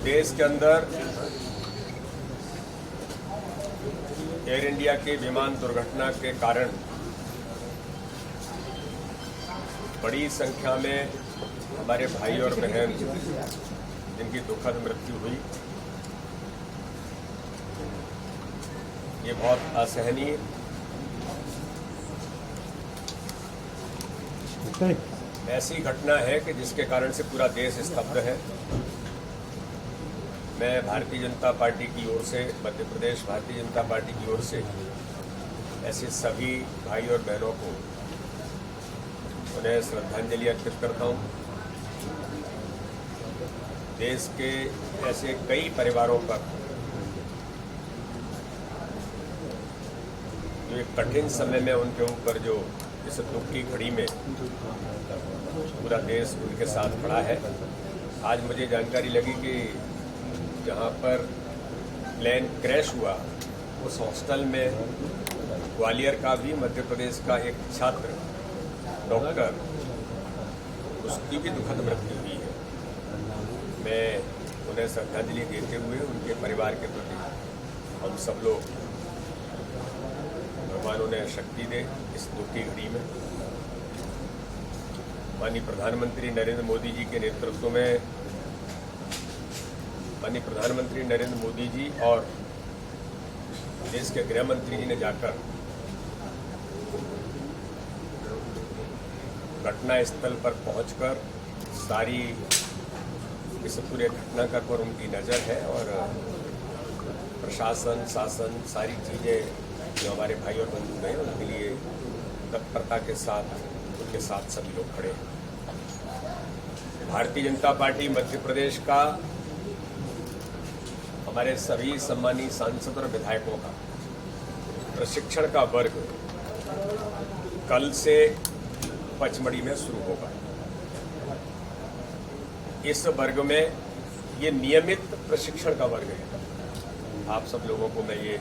देश के अंदर एयर इंडिया की विमान दुर्घटना के कारण बड़ी संख्या में हमारे भाई और बहन जिनकी दुखद मृत्यु हुई, ये बहुत असहनीय ऐसी घटना है कि जिसके कारण से पूरा देश स्तब्ध है। मैं भारतीय जनता पार्टी की ओर से, मध्य प्रदेश भारतीय जनता पार्टी की ओर से ऐसे सभी भाई और बहनों को उन्हें श्रद्धांजलि अर्पित करता हूं। देश के ऐसे कई परिवारों पर जो एक कठिन समय में उनके ऊपर जो इस दुख की घड़ी में पूरा देश उनके साथ खड़ा है। आज मुझे जानकारी लगी कि जहां पर प्लेन क्रैश हुआ उस हॉस्टल में ग्वालियर का भी मध्य प्रदेश का एक छात्र डॉक्टर, उसकी भी दुखद मृत्यु हुई है। मैं उन्हें श्रद्धांजलि देते हुए उनके परिवार के प्रति हम सब लोग भगवान उन्हें शक्ति दे इस दुख की घड़ी में। माननीय प्रधानमंत्री नरेंद्र मोदी जी के नेतृत्व में माननीय प्रधानमंत्री नरेंद्र मोदी जी और देश के गृह मंत्री जी ने जाकर घटना स्थल पर पहुंचकर सारी इस पूरे घटनाक्रम पर उनकी नज़र है और प्रशासन, शासन, सारी चीज़ें जो हमारे भाई और बंधु हैं उनके लिए तत्परता के साथ उनके साथ सभी लोग खड़े हैं। भारतीय जनता पार्टी मध्य प्रदेश का हमारे सभी सम्मानीय सांसद और विधायकों का प्रशिक्षण का वर्ग कल से पचमढ़ी में शुरू होगा। इस वर्ग में ये नियमित प्रशिक्षण का वर्ग है। आप सब लोगों को मैं ये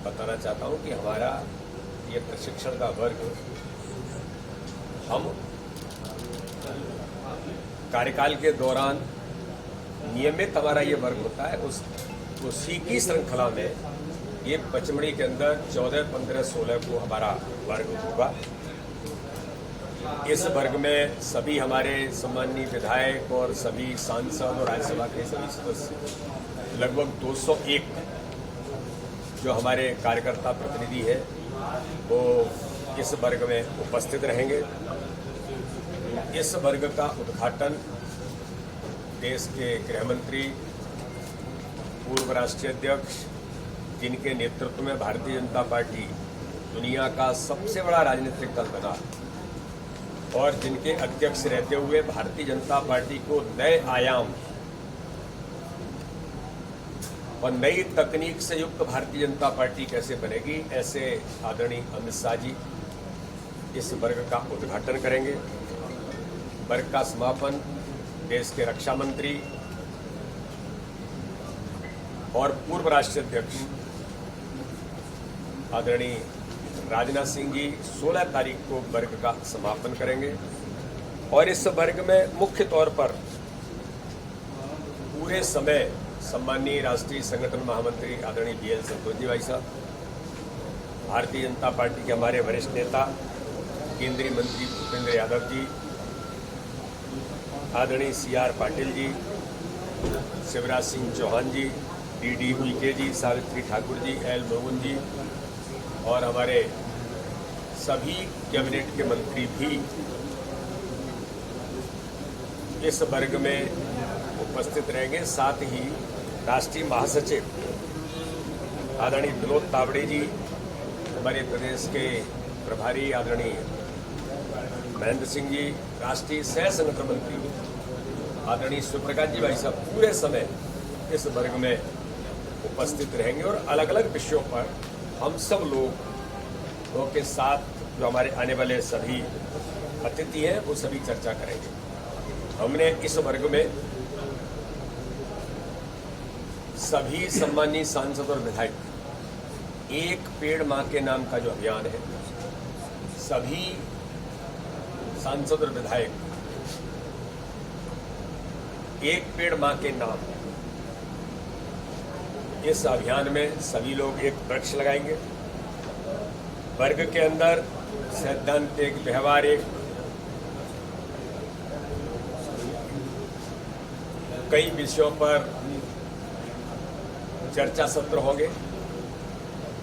बताना चाहता हूं कि हमारा ये प्रशिक्षण का वर्ग हम कार्यकाल के दौरान नियमित हमारा ये वर्ग होता है। उसी की श्रृंखला में ये पचमढ़ी के अंदर 14, 15, 16 को हमारा वर्ग होगा। इस वर्ग में सभी हमारे सम्मानीय विधायक और सभी सांसद और राज्यसभा के सभी सदस्य लगभग 201 जो हमारे कार्यकर्ता प्रतिनिधि है वो इस वर्ग में उपस्थित रहेंगे। इस वर्ग का उद्घाटन देश के गृह मंत्री, पूर्व राष्ट्रीय अध्यक्ष, जिनके नेतृत्व में भारतीय जनता पार्टी दुनिया का सबसे बड़ा राजनीतिक दल बना और जिनके अध्यक्ष रहते हुए भारतीय जनता पार्टी को नए आयाम और नई तकनीक से युक्त भारतीय जनता पार्टी कैसे बनेगी, ऐसे आदरणीय अमित शाह जी इस वर्ग का उद्घाटन करेंगे। वर्ग का समापन देश के रक्षा मंत्री और पूर्व राष्ट्रीय अध्यक्ष आदरणीय राजनाथ सिंह जी 16 तारीख को वर्ग का समापन करेंगे। और इस वर्ग में मुख्य तौर पर पूरे समय सम्मानीय राष्ट्रीय संगठन महामंत्री आदरणीय BL संतोष जी भाई साहब, भारतीय जनता पार्टी के हमारे वरिष्ठ नेता केंद्रीय मंत्री भूपेंद्र यादव जी, आदरणीय CR पाटिल जी, शिवराज सिंह चौहान जी, DD उइके जी, सावित्री ठाकुर जी, L मोहन जी और हमारे सभी कैबिनेट के मंत्री भी इस वर्ग में उपस्थित रहेंगे। साथ ही राष्ट्रीय महासचिव आदरणीय विनोद तावड़े जी, हमारे प्रदेश के प्रभारी आदरणीय महेंद्र सिंह जी, राष्ट्रीय सह संगठन मंत्री आदरणीय शिवप्रकाश जी भाई साहब पूरे समय इस वर्ग में उपस्थित रहेंगे और अलग अलग विषयों पर हम सब लोगों के साथ जो हमारे आने वाले सभी अतिथि हैं वो सभी चर्चा करेंगे। हमने इस वर्ग में सभी सम्मानीय सांसद और विधायक एक पेड़ मां के नाम का जो अभियान है, सभी सांसद और विधायक एक पेड़ मां के नाम इस अभियान में सभी लोग एक वृक्ष लगाएंगे। वर्ग के अंदर सैद्धांतिक, व्यवहारिक, कई विषयों पर चर्चा सत्र होंगे।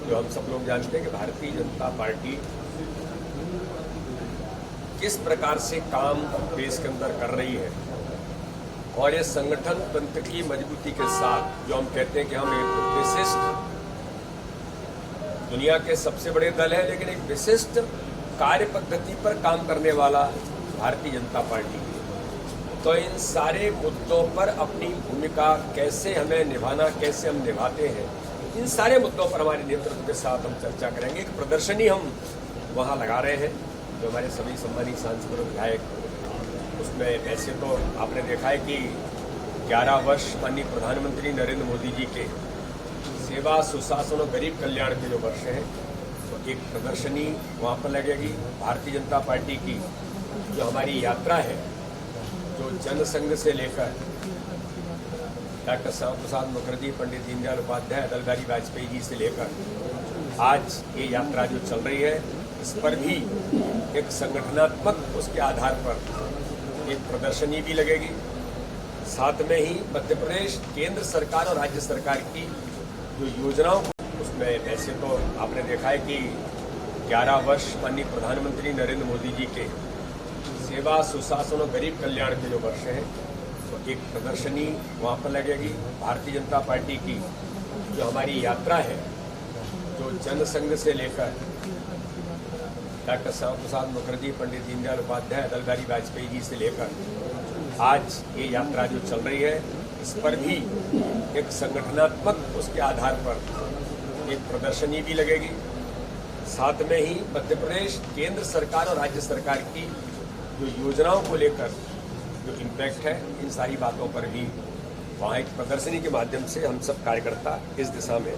जो हम सब लोग जानते हैं कि भारतीय जनता पार्टी किस प्रकार से काम देश के अंदर कर रही है और ये संगठन तंत्र की मजबूती के साथ जो हम कहते हैं कि हम एक विशिष्ट, दुनिया के सबसे बड़े दल है लेकिन एक विशिष्ट कार्य पद्धति पर काम करने वाला भारतीय जनता पार्टी है। तो इन सारे मुद्दों पर अपनी भूमिका कैसे हमें निभाना, कैसे हम निभाते हैं, इन सारे मुद्दों पर हमारे नेतृत्व के साथ हम चर्चा करेंगे। एक प्रदर्शनी हम वहाँ लगा रहे हैं जो हमारे सभी सम्मानित सांसद और विधायक, उसमें ऐसे तो आपने देखा है कि 11 वर्ष माननीय प्रधानमंत्री नरेंद्र मोदी जी के सेवा, सुशासन और गरीब कल्याण के जो वर्ष हैं, तो एक प्रदर्शनी वहाँ पर लगेगी। भारतीय जनता पार्टी की जो हमारी यात्रा है, जो जनसंघ से लेकर डॉक्टर श्यामा प्रसाद मुखर्जी, पंडित दीनदयाल उपाध्याय, अटल बिहारी वाजपेयी जी से लेकर आज ये यात्रा जो चल रही है, इस पर भी एक संगठनात्मक उसके आधार पर एक प्रदर्शनी भी लगेगी। साथ में ही मध्य प्रदेश, केंद्र सरकार और राज्य सरकार की जो योजनाओं, उसमें ऐसे तो आपने देखा है कि 11 वर्ष माननीय प्रधानमंत्री नरेंद्र मोदी जी के सेवा, सुशासन और गरीब कल्याण के जो वर्ष हैं, तो एक प्रदर्शनी वहाँ पर लगेगी। भारतीय जनता पार्टी की जो हमारी यात्रा है, जो जनसंघ से लेकर डॉक्टर श्यामा प्रसाद मुखर्जी, पंडित दीनदयाल उपाध्याय, अटल बिहारी वाजपेयी जी से लेकर आज ये यात्रा जो चल रही है, इस पर भी एक संगठनात्मक उसके आधार पर एक प्रदर्शनी भी लगेगी। साथ में ही मध्य प्रदेश, केंद्र सरकार और राज्य सरकार की जो योजनाओं को लेकर जो इम्पैक्ट है, इन सारी बातों पर भी वहाँ एक प्रदर्शनी के माध्यम से हम सब कार्यकर्ता इस दिशा में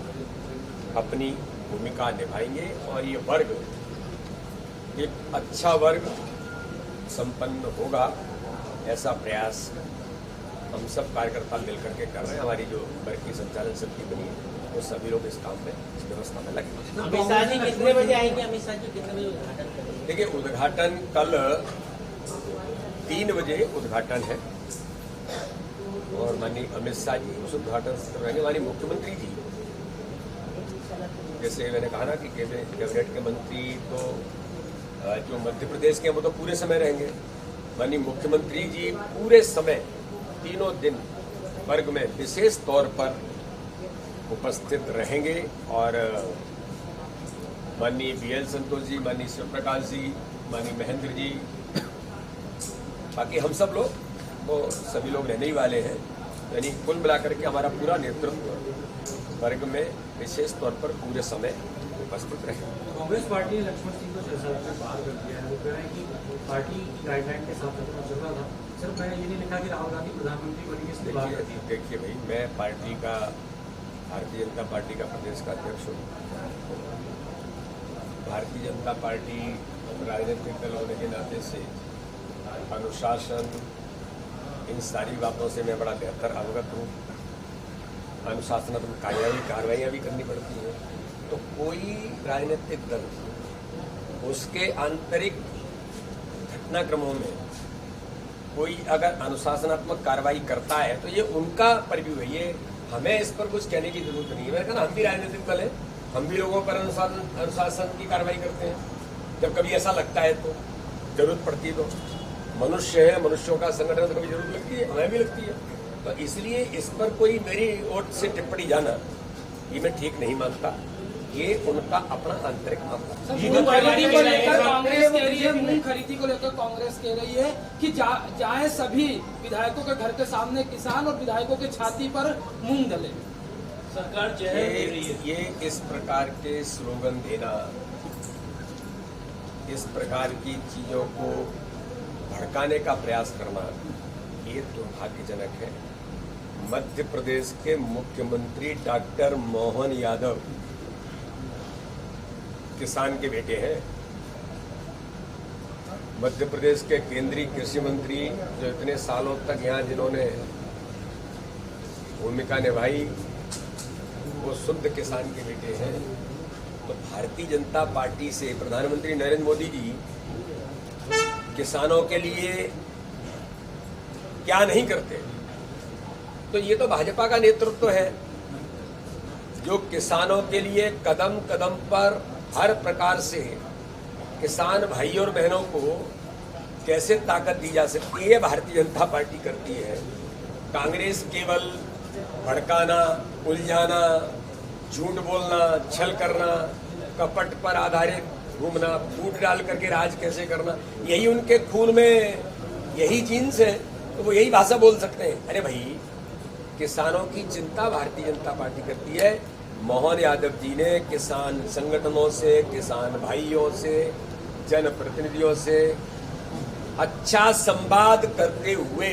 अपनी भूमिका निभाएंगे और ये वर्ग एक अच्छा वर्ग संपन्न होगा, ऐसा प्रयास हम सब कार्यकर्ता मिलकर के कर रहे हैं। हमारी जो वर्ग की संचालन समिति बनी है, वो सभी लोग इस काम में, इस व्यवस्था में लगे। अमित शाह जी कितने बजे आएंगे? अमित शाह जी कितने बजे उद्घाटन करेंगे? देखिए, उद्घाटन कल 3 बजे उद्घाटन है और माननीय अमित शाह जी उस उद्घाटन से रहेंगे। माननीय मुख्यमंत्री जी, जैसे मैंने कहा ना कि कैबिनेट के मंत्री तो जो मध्य प्रदेश के हैं वो तो पूरे समय रहेंगे। माननीय मुख्यमंत्री जी पूरे समय, तीनों दिन वर्ग में विशेष तौर पर उपस्थित रहेंगे और माननीय BL संतोष जी, माननीय शिव प्रकाश जी, माननीय महेंद्र जी, बाकी हम सब लोग, वो सभी लोग रहने ही वाले हैं। यानी कुल मिलाकर के हमारा पूरा नेतृत्व वर्ग में विशेष तौर पर पूरे समय उपस्थित रहे। कांग्रेस पार्टी ने लक्ष्मण सिंह को 6 साल में बाहर कर दिया है। वो कह रहे हैं कि पार्टी गाइडलाइन के साथ चल रहा था। सर, मैंने ये नहीं लिखा कि राहुल गांधी प्रधानमंत्री बनेंगे, इसलिए बाहर कर दिया। देखिए भाई, मैं पार्टी का, भारतीय जनता पार्टी का प्रदेश का अध्यक्ष हूँ। भारतीय जनता पार्टी राजनीतिक दल होने के नाते से अनुशासन, इन सारी बातों से मैं बड़ा बेहतर अवगत हूँ। अनुशासनात्मक कार्रवाइयाँ भी करनी पड़ती हैं। तो कोई राजनीतिक दल उसके आंतरिक घटनाक्रमों में कोई अगर अनुशासनात्मक कार्रवाई करता है तो ये उनका परव्यू है, ये हमें इस पर कुछ कहने की जरूरत नहीं है। मैंने कहा ना, हम भी राजनीतिक दल है, हम भी लोगों पर अनुशासन की कार्रवाई करते हैं जब कभी ऐसा लगता है, तो जरूरत पड़ती है। तो मनुष्य है, मनुष्यों का संगठन, तो कभी जरूरत लगती है, हमें भी लगती है। तो इसलिए इस पर कोई मेरी ओर से टिप्पणी जाना, ये मैं ठीक नहीं मानता। ये उनका अपना आंतरिक मामला। मूंग खरीदी को लेकर कांग्रेस कह रही है, मूंग खरीदी को लेकर कांग्रेस कह रही है कि जाए सभी विधायकों के घर के सामने किसान और विधायकों की छाती पर मूंग डले। सरकार जहर दे रही है। ये इस प्रकार के स्लोगन देना, इस प्रकार की चीजों को भड़काने का प्रयास करना, ये दुर्भाग्यजनक है। मध्य प्रदेश के मुख्यमंत्री डॉक्टर मोहन यादव किसान के बेटे हैं। मध्य प्रदेश के केंद्रीय कृषि मंत्री, जो इतने सालों तक यहाँ जिन्होंने भूमिका निभाई, वो शुद्ध किसान के बेटे हैं। तो भारतीय जनता पार्टी से प्रधानमंत्री नरेंद्र मोदी जी किसानों के लिए क्या नहीं करते, तो ये तो भाजपा का नेतृत्व है जो किसानों के लिए कदम कदम पर हर प्रकार से किसान भाई और बहनों को कैसे ताकत दी जा सकती है, भारतीय जनता पार्टी करती है। कांग्रेस केवल भड़काना, उलझाना, झूठ बोलना, छल करना, कपट पर आधारित घूमना, फूट डाल करके राज कैसे करना, यही उनके खून में, यही जीन्स है, तो वो यही भाषा बोल सकते हैं। अरे भाई, किसानों की चिंता भारतीय जनता पार्टी करती है। मोहन यादव जी ने किसान संगठनों से, किसान भाइयों से, जनप्रतिनिधियों से अच्छा संवाद करते हुए,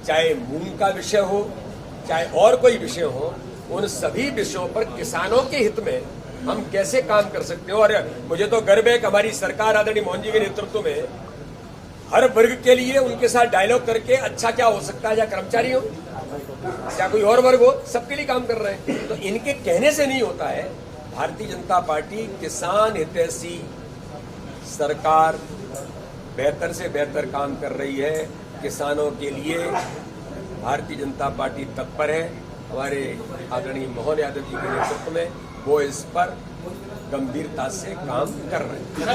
चाहे मूंग का विषय हो, चाहे और कोई विषय हो, उन सभी विषयों पर किसानों के हित में हम कैसे काम कर सकते हो। और मुझे तो गर्व है कि हमारी सरकार आदरणीय मोहन जी के नेतृत्व में हर वर्ग के लिए उनके साथ डायलॉग करके अच्छा क्या हो सकता है, या कर्मचारी हो, क्या कोई और वर्ग हो, सबके लिए काम कर रहे हैं। तो इनके कहने से नहीं होता है। भारतीय जनता पार्टी किसान हितैषी सरकार बेहतर से बेहतर काम कर रही है। किसानों के लिए भारतीय जनता पार्टी तत्पर है। हमारे आदरणीय मोहन यादव जी के नेतृत्व में वो इस पर गंभीरता से काम कर रहे हैं।